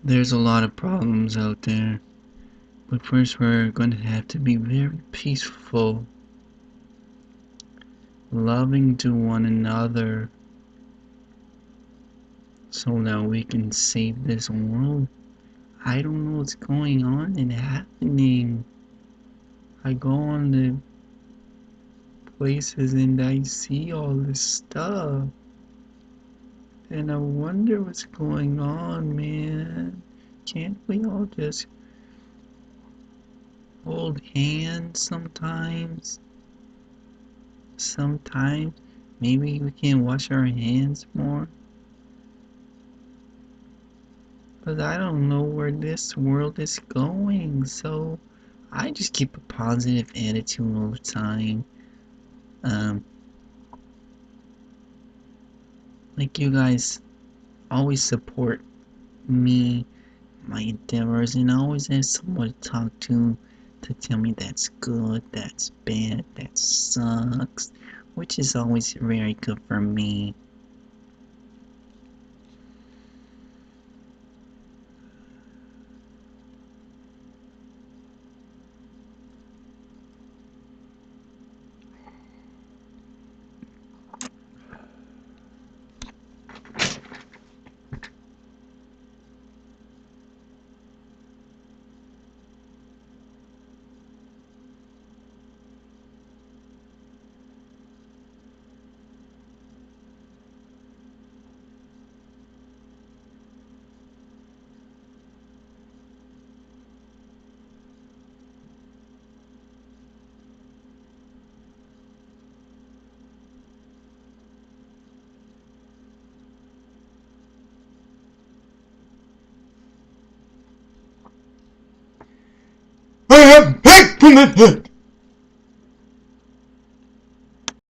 There's a lot of problems out there, but first we're going to have to be very peaceful, loving to one another, so that we can save this world. I don't know what's going on and happening. I go on the places and I see all this stuff, and I wonder what's going on, man. Can't we all just hold hands sometimes? Sometimes maybe we can wash our hands more. But I don't know where this world is going, so I just keep a positive attitude all the time. Like you guys always support me, my endeavors, and I always have someone to talk to tell me that's good, that's bad, that sucks, which is always very good for me. I have hate from the